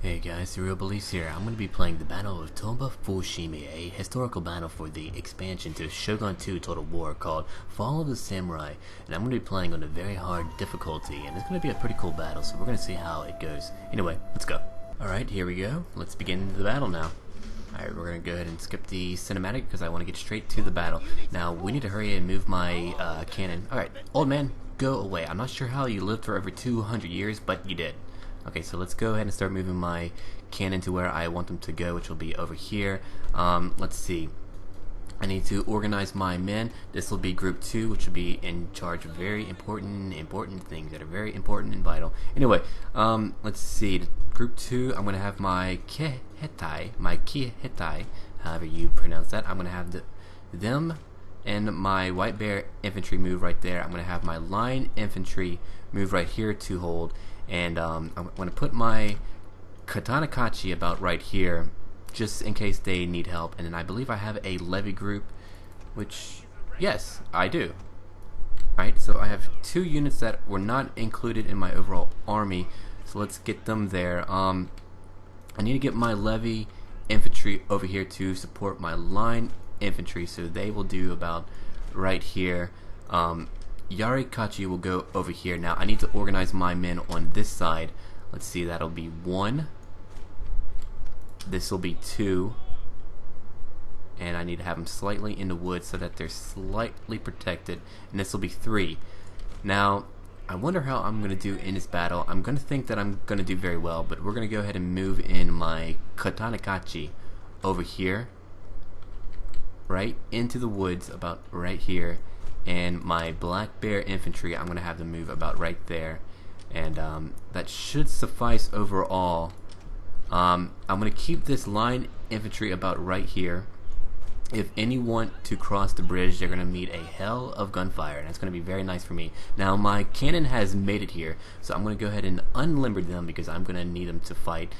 Hey guys, SurrealBeliefs here. I'm going to be playing the Battle of Toba-Fushimi, a historical battle for the expansion to Shogun 2 Total War called Fall of the Samurai, and I'm going to be playing on a very hard difficulty, and it's going to be a pretty cool battle, so we're going to see how it goes. Anyway, let's go. Alright, here we go. Let's begin the battle now. Alright, we're going to go ahead and skip the cinematic because I want to get straight to the battle. Now, we need to hurry and move my cannon. Alright, old man, go away. I'm not sure how you lived for over 200 years, but you did. Okay, so let's go ahead and start moving my cannon to where I want them to go, which will be over here. Let's see. I need to organize my men. This will be group 2, which will be in charge of very important things that are very important and vital. Anyway, let's see. Group 2, I'm going to have my Kihetai, however you pronounce that. I'm going to have them and my white bear infantry move right there. I'm going to have my line infantry move right here to hold. And I'm going to put my Katanakachi about right here, just in case they need help. And then I believe I have a levy group, which, yes, I do. Alright, so I have 2 units that were not included in my overall army, so let's get them there. I need to get my levy infantry over here to support my line infantry, so they will do about right here. Yarikachi will go over here. Now I need to organize my men on this side. Let's see, that'll be 1. This will be 2. And I need to have them slightly in the woods so that they're slightly protected. And this will be 3. Now, I wonder how I'm going to do in this battle. I'm going to think that I'm going to do very well, but we're going to go ahead and move in my Katanakachi over here. Right into the woods about right here. And my black bear infantry, I'm going to have them move about right there, and that should suffice overall. I'm going to keep this line infantry about right here. If any want to cross the bridge, they're going to meet a hell of gunfire, and that's going to be very nice for me. Now my cannon has made it here, so I'm going to go ahead and unlimber them because I'm going to need them to fight.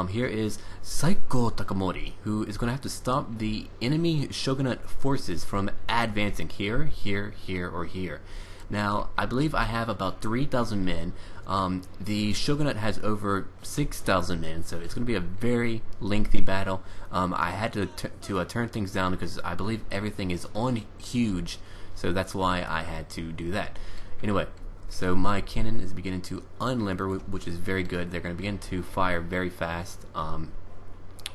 Here is Saiko Takamori, who is going to have to stop the enemy shogunate forces from advancing here, here, here, or here. Now, I believe I have about 3,000 men. The shogunate has over 6,000 men, so it's going to be a very lengthy battle. I had to turn things down because I believe everything is on huge, so that's why I had to do that. Anyway, so my cannon is beginning to unlimber, which is very good. They're going to begin to fire very fast.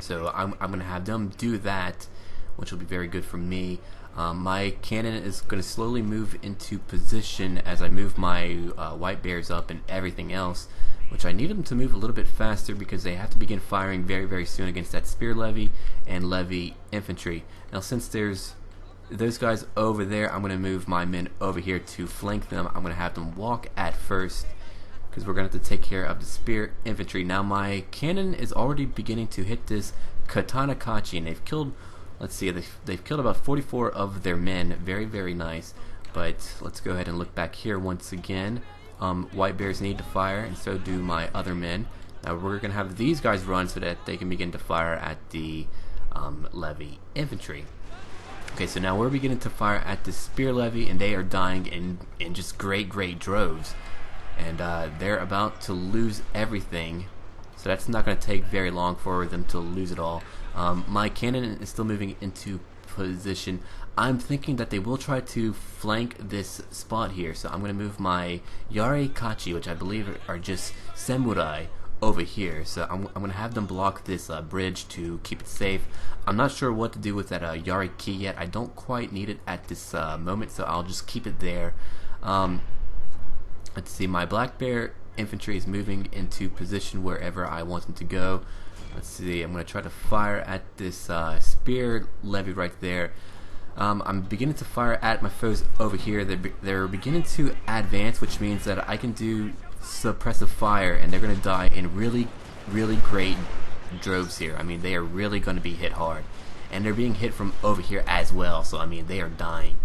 So I'm going to have them do that, which will be very good for me. My cannon is going to slowly move into position as I move my white bears up and everything else, which I need them to move a little bit faster because they have to begin firing very, very soon against that spear levy and levy infantry. Now, since there's those guys over there, I'm going to move my men over here to flank them. I'm going to have them walk at first because we're going to have to take care of the spear infantry. Now, my cannon is already beginning to hit this Katanakachi, and they've killed... Let's see, they've killed about 44 of their men. Very, very nice. But let's go ahead and look back here once again. White bears need to fire, and so do my other men. Now we're going to have these guys run so that they can begin to fire at the levy infantry. Okay, so now we're beginning to fire at the spear levy, and they are dying in just great droves. And they're about to lose everything. So that's not going to take very long for them to lose it all. My cannon is still moving into position. I'm thinking that they will try to flank this spot here. So I'm going to move my Yarikachi, which I believe are just samurai, over here. So I'm going to have them block this bridge to keep it safe. I'm not sure what to do with that Yariki yet. I don't quite need it at this moment, so I'll just keep it there. Let's see, my black bear infantry is moving into position wherever I want them to go. Let's see, I'm going to try to fire at this spear levy right there. I'm beginning to fire at my foes over here. They're beginning to advance, which means that I can do suppressive fire, and they're going to die in really great droves here. I mean, they are really going to be hit hard. And they're being hit from over here as well, so I mean, they are dying.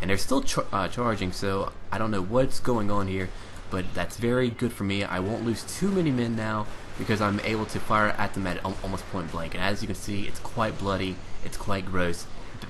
And they're still charging, so I don't know what's going on here. But that's very good for me. I won't lose too many men now because I'm able to fire at them at almost point blank. And as you can see, it's quite bloody, it's quite gross.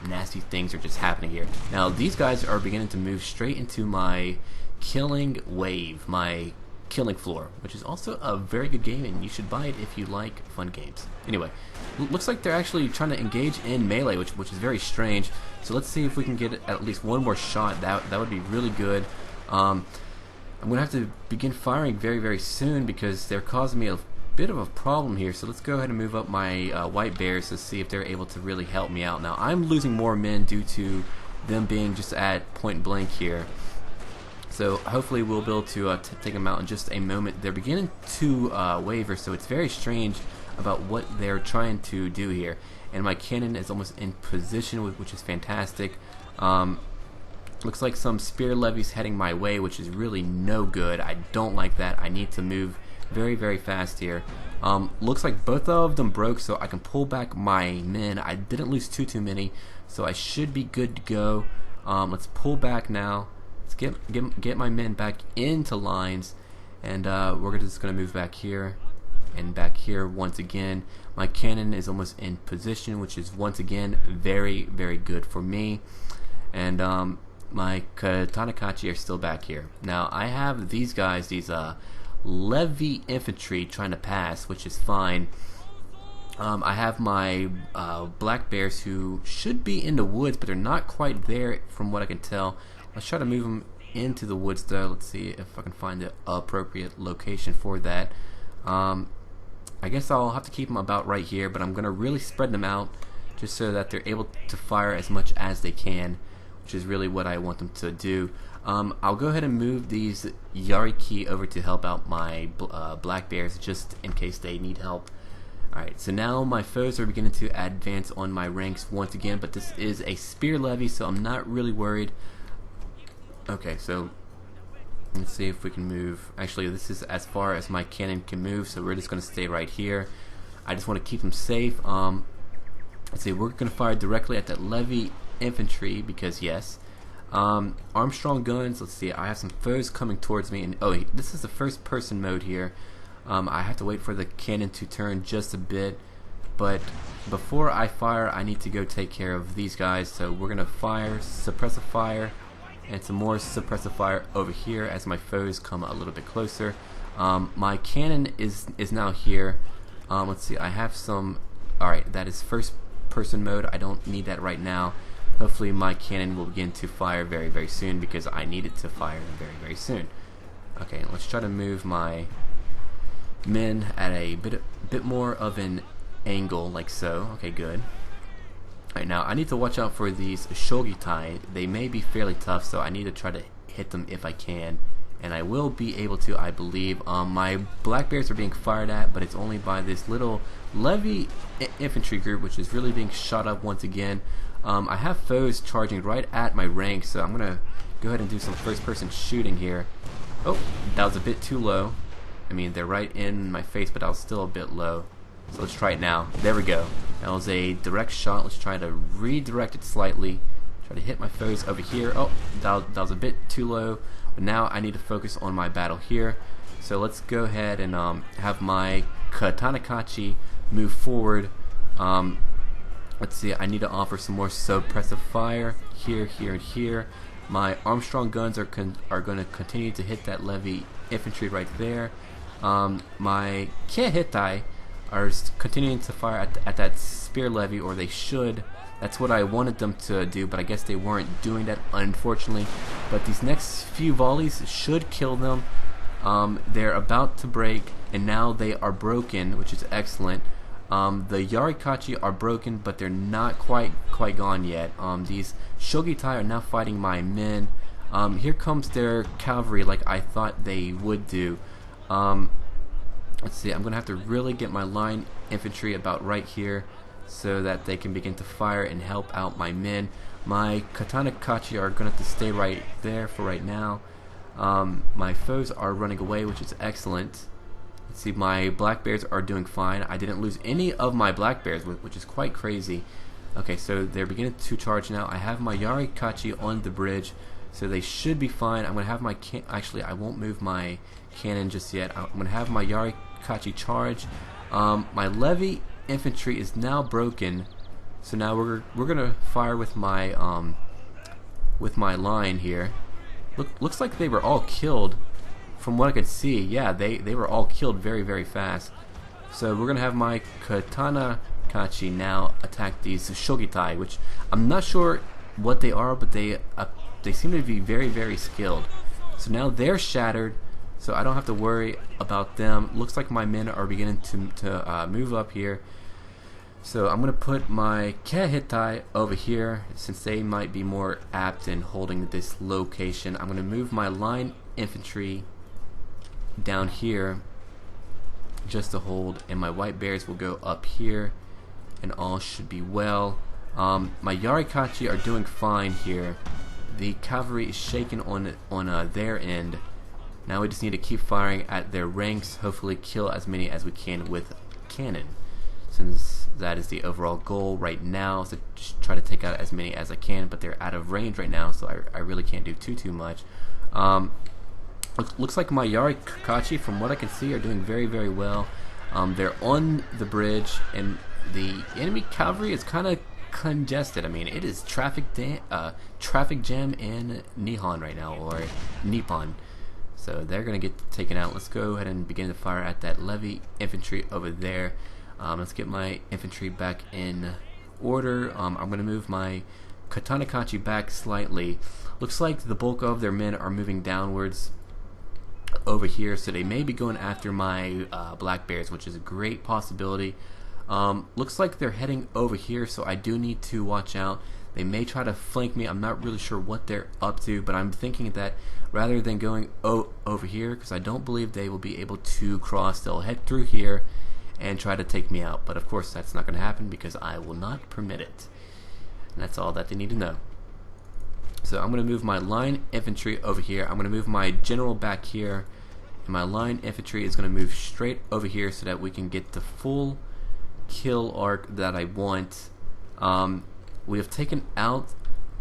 Nasty things are just happening here. Now these guys are beginning to move straight into my killing wave, my Killing Floor, which is also a very good game, and you should buy it if you like fun games. Anyway, looks like they're actually trying to engage in melee, which is very strange. So let's see if we can get at least one more shot. That would be really good. I'm gonna have to begin firing very soon because they're causing me a bit of a problem here. So let's go ahead and move up my white bears to see if they're able to really help me out. Now I'm losing more men due to them being just at point blank here. So hopefully we'll be able to take them out in just a moment. They're beginning to waver, so it's very strange about what they're trying to do here. And my cannon is almost in position, which is fantastic. Looks like some spear levies heading my way, which is really no good. I don't like that. I need to move very fast here. Looks like both of them broke, so I can pull back my men. I didn't lose too many, so I should be good to go. Let's pull back now. Let's get my men back into lines, and we're just going to move back here and back here once again. My cannon is almost in position, which is once again very good for me. And my Katanakachi are still back here. Now I have these guys, these Levy infantry trying to pass, which is fine. I have my black bears who should be in the woods, but they're not quite there from what I can tell. Let's try to move them into the woods though. Let's see if I can find the appropriate location for that. I guess I'll have to keep them about right here, but I'm going to really spread them out just so that they're able to fire as much as they can, which is really what I want them to do. I'll go ahead and move these Yariki over to help out my black bears just in case they need help. Alright, so now my foes are beginning to advance on my ranks once again, but this is a spear levy, so I'm not really worried. Okay, so let's see if we can move. Actually, this is as far as my cannon can move, so we're just going to stay right here. I just want to keep them safe. Let's see, we're going to fire directly at that levy infantry because yes. Armstrong guns, let's see, I have some foes coming towards me, and oh, this is the first person mode here. I have to wait for the cannon to turn just a bit, but before I fire, I need to go take care of these guys. So we're going to fire, suppressive fire, and some more suppressive fire over here as my foes come a little bit closer. My cannon is now here. Let's see, I have some. Alright, that is first person mode. I don't need that right now. Hopefully my cannon will begin to fire very soon because I need it to fire very soon. Okay, let's try to move my men at a bit more of an angle like so. Okay, good. Alright, now I need to watch out for these Shogitai. They may be fairly tough, so I need to try to hit them if I can, and I will be able to, I believe. My black bears are being fired at, but it's only by this little levy infantry group, which is really being shot up once again. I have foes charging right at my rank, so I'm gonna go ahead and do some first person shooting here. Oh, that was a bit too low. I mean, they're right in my face, but I was still a bit low. So let's try it now. There we go. That was a direct shot. Let's try to redirect it slightly. Try to hit my foes over here. Oh, that was a bit too low. But now I need to focus on my battle here. So let's go ahead and have my Katanakachi move forward. Let's see, I need to offer some more suppressive fire here, and here. My Armstrong guns are going to continue to hit that levy infantry right there. My Kehitai are continuing to fire at that spear levy, or they should. That's what I wanted them to do, but I guess they weren't doing that, unfortunately. But these next few volleys should kill them. They're about to break, and now they are broken, which is excellent. The Yarikachi are broken, but they're not quite gone yet. These Shogitai are now fighting my men. Here comes their cavalry, like I thought they would do. Let's see, I'm going to have to really get my line infantry about right here so that they can begin to fire and help out my men. My Katanakachi are going to have to stay right there for right now. My foes are running away, which is excellent. Let's see, my black bears are doing fine. I didn't lose any of my black bears, which is quite crazy. Okay, so they're beginning to charge now. I have my Yarikachi on the bridge, so they should be fine. I'm going to have my actually, I won't move my cannon just yet. I'm going to have my Yarikachi charge. My levy infantry is now broken, so now we're going to fire with my line here. Looks like they were all killed. from what I could see, yeah, they were all killed very, very fast. So we're going to have my Katana Kachi now attack these Shogitai, which I'm not sure what they are, but they seem to be very, very skilled. So now they're shattered, so I don't have to worry about them. Looks like my men are beginning to move up here. So I'm going to put my Kehitai over here, since they might be more apt in holding this location. I'm going to move my line infantry down here just to hold, and my white bears will go up here, and all should be well. My Yarikachi are doing fine here. The cavalry is shaken on their end. Now we just need to keep firing at their ranks, hopefully kill as many as we can with cannon, since that is the overall goal right now, is to just try to take out as many as I can, but they're out of range right now, so I really can't do too much. Looks like my Yarikachi, from what I can see, are doing very, very well. They're on the bridge, and the enemy cavalry is kind of congested. I mean, it is traffic jam in Nihon right now, or Nippon. So they're going to get taken out. Let's go ahead and begin to fire at that levy infantry over there. Let's get my infantry back in order. I'm going to move my Katanakachi back slightly. Looks like the bulk of their men are moving downwards over here, so they may be going after my black bears, which is a great possibility. Looks like they're heading over here, so I do need to watch out. They may try to flank me. I'm not really sure what they're up to, but I'm thinking that rather than going over here, because I don't believe they will be able to cross, they'll head through here and try to take me out. But of course that's not going to happen, because I will not permit it. And that's all that they need to know. So I'm going to move my line infantry over here. I'm going to move my general back here, and my line infantry is going to move straight over here so that we can get the full kill arc that I want. We have taken out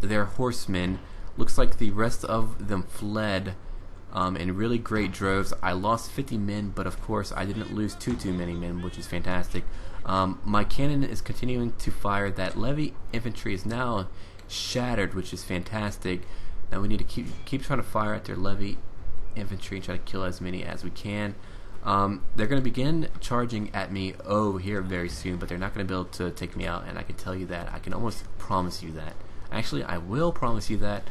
their horsemen. Looks like the rest of them fled in really great droves. I lost 50 men, but of course I didn't lose too many men, which is fantastic. My cannon is continuing to fire. That levy infantry is now shattered, which is fantastic. Now we need to keep trying to fire at their levy infantry and try to kill as many as we can. They're going to begin charging at me over here very soon, but they're not going to be able to take me out, and I can tell you that. I can almost promise you that. Actually, I will promise you that,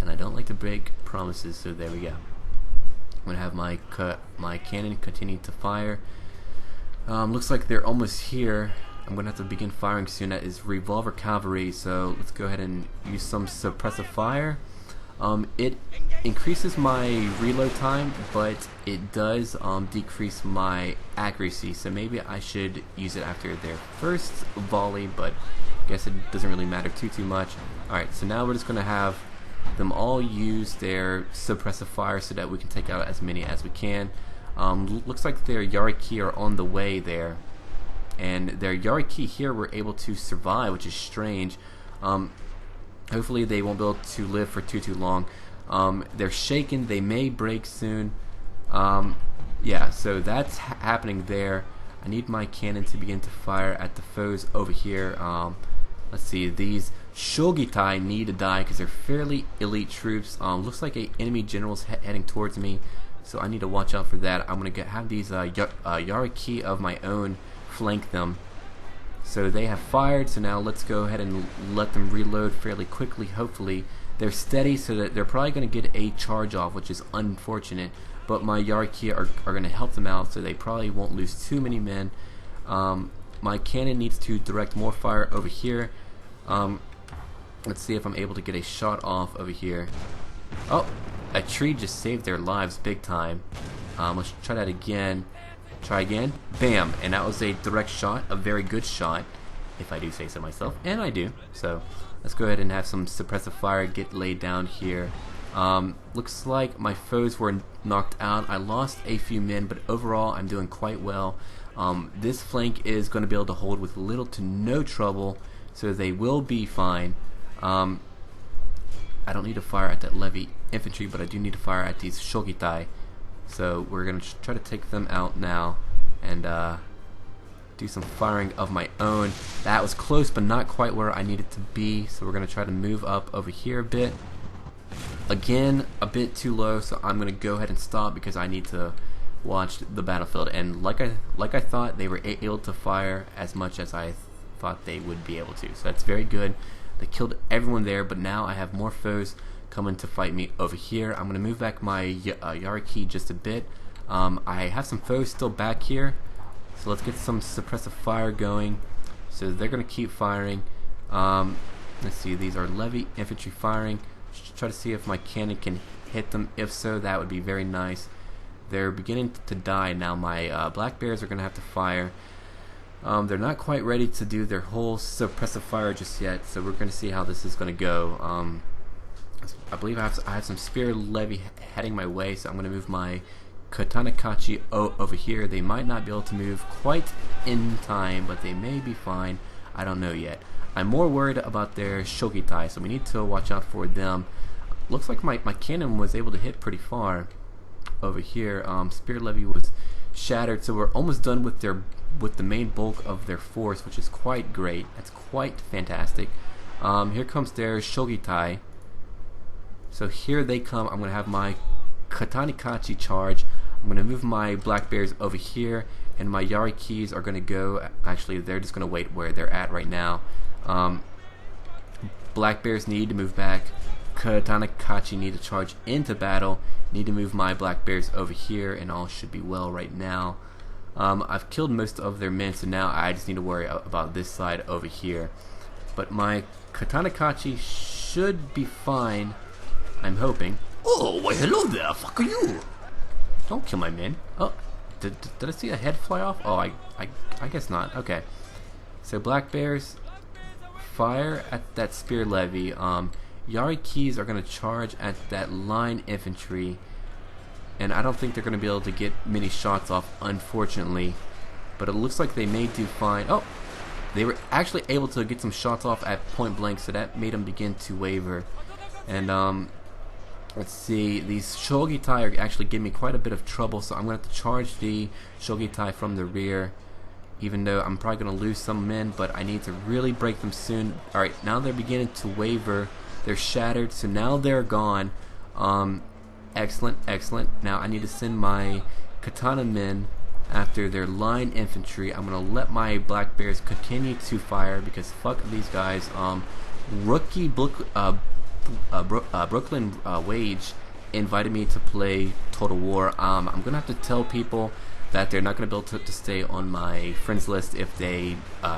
and I don't like to break promises, so there we go. I'm going to have my cannon continue to fire. Looks like they're almost here. I'm going to have to begin firing soon. That is revolver cavalry, so let's go ahead and use some suppressive fire. It increases my reload time, but it does decrease my accuracy, so maybe I should use it after their first volley, but I guess it doesn't really matter too much. Alright, so now we're just going to have them all use their suppressive fire so that we can take out as many as we can. Looks like their Yariki are on the way there, and their Yariki here were able to survive, which is strange. Hopefully they won't be able to live for too long. They're shaken. They may break soon. Yeah, so that's happening there. I need my cannon to begin to fire at the foes over here. Let's see. These Shogitai need to die because they're fairly elite troops. Looks like an enemy general's heading towards me, so I need to watch out for that. I'm going to have these Yariki of my own flank them. So they have fired, so now let's go ahead and let them reload fairly quickly. Hopefully they're steady, so that they're probably going to get a charge off, which is unfortunate, but my Yariki are going to help them out, so they probably won't lose too many men. My cannon needs to direct more fire over here. Let's see if I'm able to get a shot off over here. Oh, a tree just saved their lives big time. Let's try that again. Try again. Bam! And that was a direct shot, a very good shot, if I do say so myself, and I do. So let's go ahead and have some suppressive fire get laid down here. Looks like my foes were knocked out. I lost a few men, but overall I'm doing quite well. This flank is going to be able to hold with little to no trouble, so they will be fine. I don't need to fire at that levy infantry, but I do need to fire at these Shogitai. So we're going to try to take them out now and do some firing of my own. That was close, but not quite where I needed to be, so we're going to try to move up over here a bit. Again, a bit too low, so I'm gonna go ahead and stop because I need to watch the battlefield. And like I thought, they were able to fire as much as I thought they would be able to. So that's very good. They killed everyone there, but now I have more foes coming to fight me over here. I'm gonna move back my Yariki just a bit. I have some foes still back here, so let's get some suppressive fire going. So they're gonna keep firing. Let's see, these are levy infantry firing. Try to see if my cannon can hit them. If so, that would be very nice. They're beginning to die now. My black bears are going to have to fire. They're not quite ready to do their whole suppressive fire just yet, so we're going to see how this is going to go. I believe I have some spear levy heading my way, so I'm going to move my Katana Kachi over here. They might not be able to move quite in time, but they may be fine. I don't know yet. I'm more worried about their Shogitai, so we need to watch out for them. Looks like my cannon was able to hit pretty far over here. Spear levy was shattered, so we're almost done with the main bulk of their force, which is quite great. That's quite fantastic. Here comes their Shogitai. So here they come. I'm going to have my Katanikachi charge. I'm going to move my black bears over here, and my Yarikis are going to go. Actually, they're just going to wait where they're at right now. Black bears need to move back. Katanikachi need to charge into battle. Need to move my black bears over here, and all should be well right now. I've killed most of their men, so now I just need to worry about this side over here. But my Katanikachi should be fine, I'm hoping. Oh, why hello there, fuck are you? Don't kill my men. Oh, did I see a head fly off? Oh, I guess not. Okay. So black bears fire at that spear levy. Yarikis are going to charge at that line infantry, and I don't think they're going to be able to get many shots off, unfortunately, but it looks like they may do fine. Oh, they were actually able to get some shots off at point blank, so that made them begin to waver. And let's see, these Shogitai are actually giving me quite a bit of trouble, so I'm going to have to charge the Shogitai from the rear, even though I'm probably going to lose some men, but I need to really break them soon. Alright, now they're beginning to waver. They're shattered, so now they're gone. Excellent, excellent. Now I need to send my katana men after their line infantry. I'm gonna let my black bears continue to fire because fuck these guys. Rookie Brooklyn Wage invited me to play Total War. I'm gonna have to tell people that they're not gonna be able to stay on my friends list if they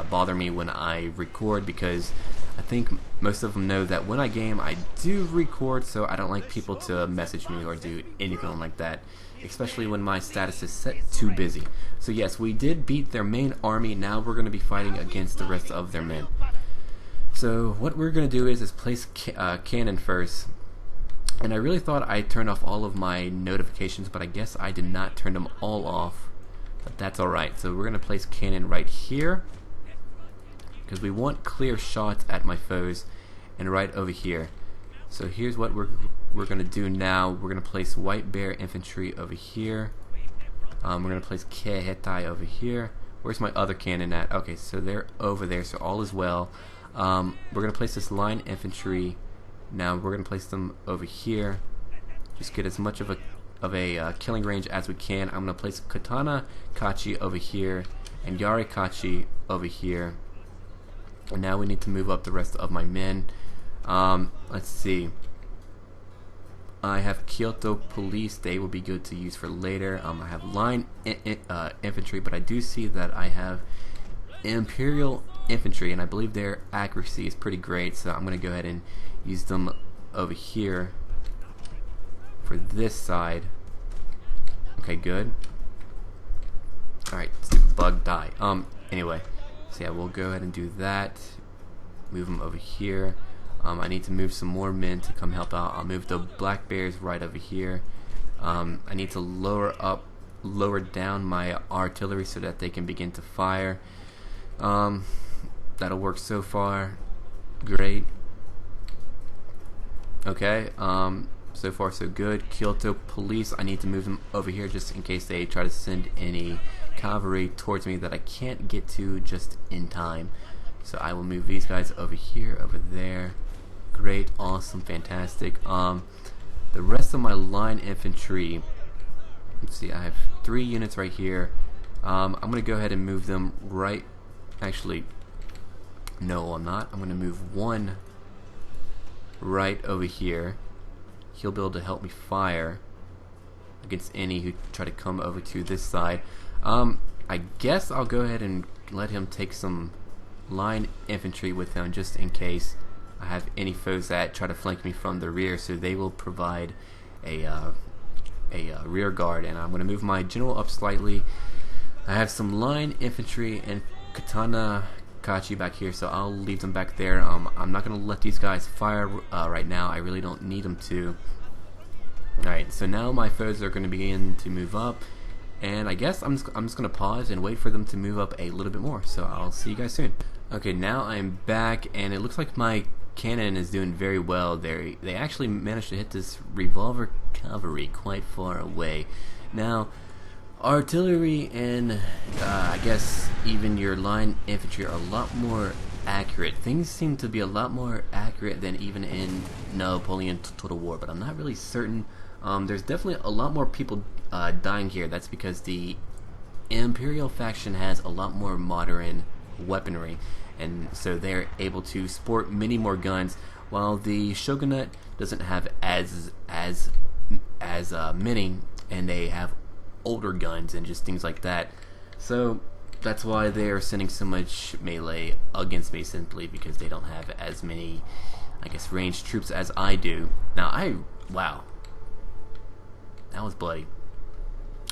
bother me when I record, because I think most of them know that when I game, I do record, so I don't like people to message me or do anything like that, especially when my status is set to busy. So yes, we did beat their main army. Now we're going to be fighting against the rest of their men. So what we're going to do is place cannon first. And I really thought I turned off all of my notifications, but I guess I did not turn them all off. But that's alright. So we're going to place cannon right here, because we want clear shots at my foes, and right over here. So here's what we're going to do now. We're going to place white bear infantry over here. We're going to place Kehetai over here. Where's my other cannon at? Okay, so they're over there, so all is well. We're going to place this line infantry. Now we're going to place them over here. Just get as much of a killing range as we can. I'm going to place Katana Kachi over here and Yari Kachi over here. And now we need to move up the rest of my men. Let's see. I have Kyoto Police. They will be good to use for later. I have line infantry, but I do see that I have Imperial Infantry, and I believe their accuracy is pretty great, so I'm going to go ahead and use them over here for this side. Okay, good. Alright, stupid bug, die. Anyway. So yeah, we'll go ahead and do that. Move them over here. I need to move some more men to come help out. I'll move the black bears right over here. I need to lower down my artillery so that they can begin to fire. That'll work so far. Great. Okay. So far so good. Kyoto Police, I need to move them over here just in case they try to send any cavalry towards me that I can't get to just in time. So I will move these guys over here, over there. Great, awesome, fantastic. the rest of my line infantry, let's see, I have 3 units right here. I'm going to go ahead and move them right, actually, no I'm not. I'm going to move 1 right over here. He'll be able to help me fire against any who try to come over to this side. I guess I'll go ahead and let him take some line infantry with him just in case I have any foes that try to flank me from the rear, so they will provide a rear guard. And I'm going to move my general up slightly. I have some line infantry and katana kachi back here, so I'll leave them back there. I'm not going to let these guys fire right now. I really don't need them to. Alright, so now my foes are going to begin to move up, and I guess I'm just going to pause and wait for them to move up a little bit more. So I'll see you guys soon. Okay, now I'm back, and it looks like my cannon is doing very well. They actually managed to hit this revolver cavalry quite far away. Now, artillery and I guess even your line infantry are a lot more accurate. Things seem to be a lot more accurate than even in Napoleon Total War, but I'm not really certain. There's definitely a lot more people dying here. That's because the Imperial faction has a lot more modern weaponry, and so they're able to sport many more guns, while the Shogunate doesn't have as many, and they have older guns and just things like that. So that's why they're sending so much melee against me, simply because they don't have as many, I guess, ranged troops as I do. Now wow, that was bloody.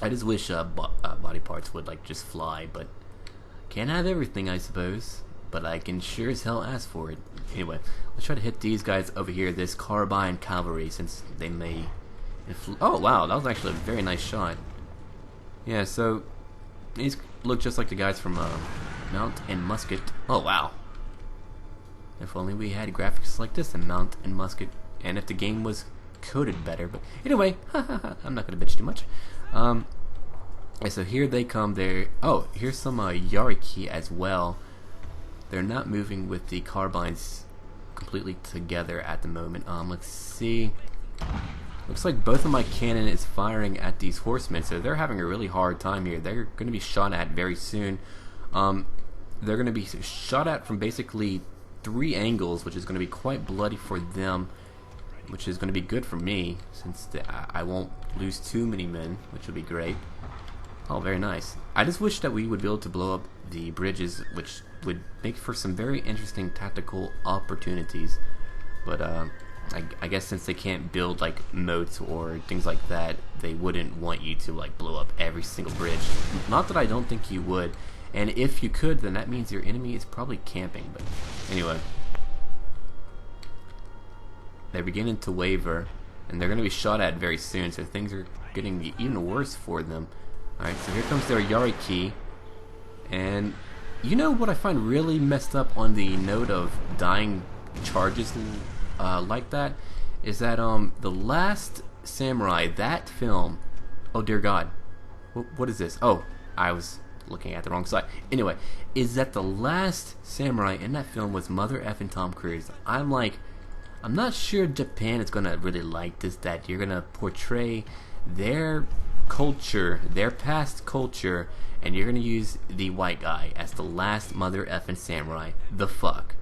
I just wish body parts would like just fly, but can't have everything, I suppose. But I can sure as hell ask for it. Anyway, let's try to hit these guys over here, this carbine cavalry, since they may. Oh wow, that was actually a very nice shot. Yeah, so these look just like the guys from Mount and Musket. Oh wow! If only we had graphics like this in Mount and Musket, and if the game was coded better. But anyway, I'm not gonna bitch too much. Yeah, so here they come. There. Oh, here's some Yariki as well. They're not moving with the carbines completely together at the moment. Let's see. Looks like both of my cannon is firing at these horsemen, so they're having a really hard time here. They're going to be shot at very soon. They're going to be shot at from basically 3 angles, which is going to be quite bloody for them, which is going to be good for me, since I won't lose too many men, which would be great. Oh, very nice. I just wish that we would be able to blow up the bridges, which would make for some very interesting tactical opportunities. But I guess since they can't build like moats or things like that, they wouldn't want you to like blow up every single bridge. Not that I don't think you would. And if you could, then that means your enemy is probably camping. But anyway, they're beginning to waver, and they're going to be shot at very soon, so things are getting even worse for them. Alright, so here comes their Yariki, and you know what I find really messed up on the note of dying charges like that, is that The Last Samurai, that film, oh dear God, what is this? Oh, I was looking at the wrong side. Anyway, is that The Last Samurai in that film was Mother effing Tom Cruise. I'm not sure Japan is gonna really like this, that you're gonna portray their culture, their past culture, and you're gonna use the white guy as the last mother effing samurai. The fuck,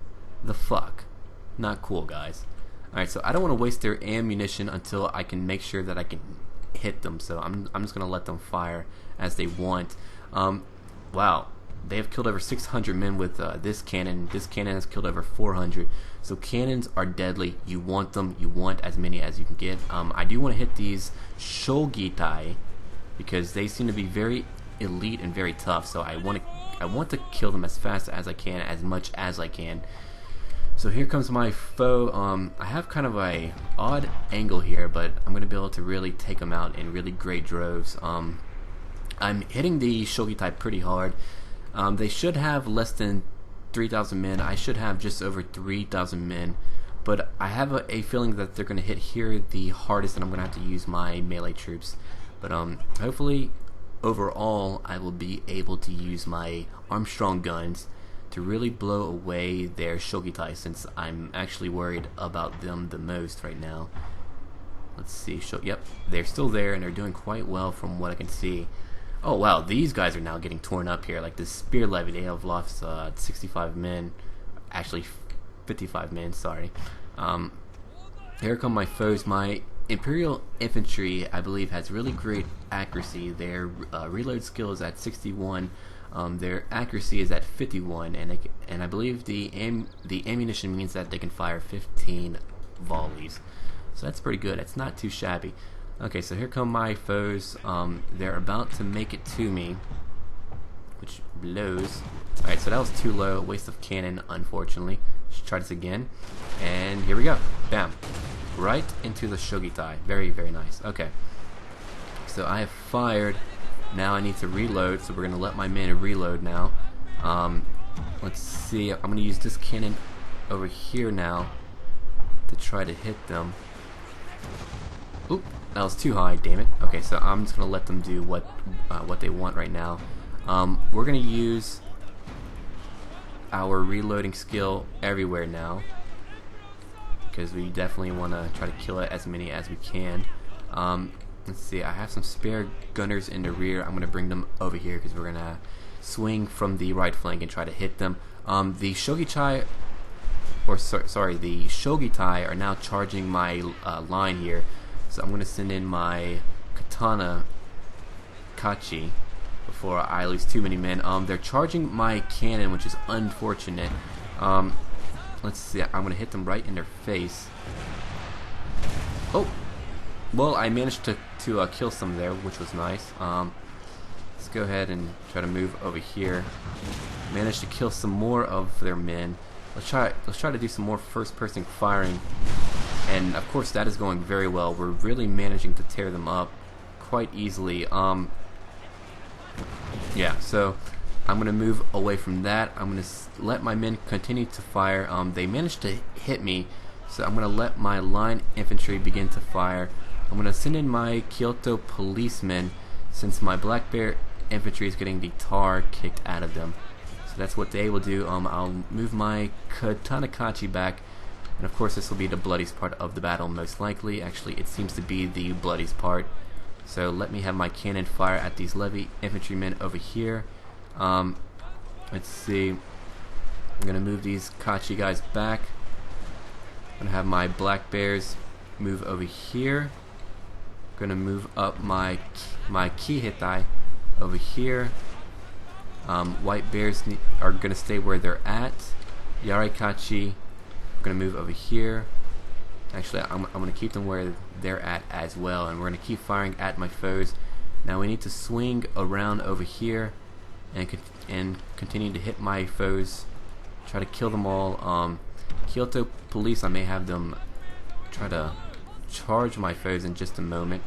not cool, guys. Alright, so I don't want to waste their ammunition until I can make sure that I can hit them, so I'm just gonna let them fire as they want. Wow, they have killed over 600 men with this cannon. This cannon has killed over 400. So cannons are deadly. You want them. You want as many as you can get. I do want to hit these shogitai because they seem to be very elite and very tough. So I want to kill them as fast as I can, as much as I can. So here comes my foe. I have kind of a odd angle here, but I'm going to be able to really take them out in really great droves. I'm hitting the shogitai pretty hard. They should have less than 3,000 men. I should have just over 3,000 men, but I have a feeling that they're going to hit here the hardest, and I'm going to have to use my melee troops. But hopefully, overall, I will be able to use my Armstrong guns to really blow away their shogitai, since I'm actually worried about them the most right now. Let's see. Yep, they're still there, and they're doing quite well from what I can see. Oh wow, these guys are now getting torn up here. Like the spear levy, they have lost 65 men, actually 55 men. Sorry. Here come my foes. My Imperial infantry, I believe, has really great accuracy. Their reload skill is at 61. Their accuracy is at 51, and I believe the ammunition means that they can fire 15 volleys. So that's pretty good. It's not too shabby. Okay, so here come my foes. They're about to make it to me, which blows. Alright, so that was too low. Waste of cannon, unfortunately. Let's try this again. And here we go. Bam. Right into the Shogitai. Very, very nice. Okay. So I have fired. Now I need to reload, so we're going to let my men reload now. Let's see. I'm going to use this cannon over here now to try to hit them. Oop, that was too high, damn it. Okay, so I'm just going to let them do what they want right now. We're going to use our reloading skill everywhere now, because we definitely want to try to kill it as many as we can. Let's see, I have some spare gunners in the rear. I'm going to bring them over here because we're going to swing from the right flank and try to hit them. The Shogitai, the Shogitai are now charging my line here. So I'm going to send in my Katana Kachi before I lose too many men. They're charging my cannon, which is unfortunate. Let's see, I'm going to hit them right in their face. Oh! Well, I managed to kill some there, which was nice. Let's go ahead and try to move over here. Managed to kill some more of their men. Let's try to do some more first-person firing. And of course, that is going very well. We're really managing to tear them up quite easily. Yeah, so I'm going to move away from that. I'm going to let my men continue to fire. They managed to hit me, so I'm going to let my line infantry begin to fire. I'm going to send in my Kyoto policemen, since my Black Bear infantry is getting the tar kicked out of them. So that's what they will do. I'll move my Katanakachi back, and of course this will be the bloodiest part of the battle, most likely. Actually, it seems to be the bloodiest part. So let me have my cannon fire at these levy infantrymen over here. Let's see. I'm going to move these Kachi guys back. I'm going to have my Black Bears move over here. I'm going to move up my Kihitai over here. White Bears are going to stay where they're at. Yarikachi, I'm going to move over here. Actually, I'm going to keep them where they're at as well, and we're going to keep firing at my foes. Now we need to swing around over here and continue to hit my foes. Try to kill them all. Kyoto police, I may have them try to charge my foes in just a moment.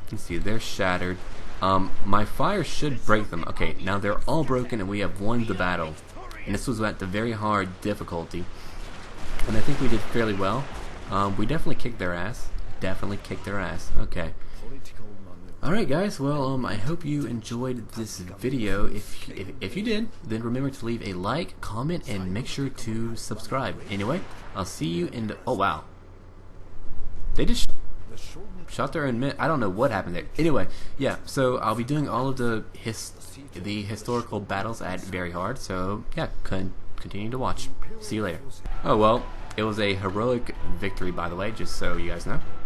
You can see they're shattered. My fire should break them. Okay, now they're all broken and we have won the battle. And this was at the very hard difficulty. And I think we did fairly well. We definitely kicked their ass. Definitely kicked their ass. Okay. Alright guys, well I hope you enjoyed this video. If you did, then remember to leave a like, comment, and make sure to subscribe. Anyway, I'll see you in the... Oh wow. They just shot their own men. I don't know what happened there. Anyway, yeah, so I'll be doing all of the historical battles at very hard. So yeah, continue to watch. See you later. Oh well, it was a heroic victory, by the way, just so you guys know.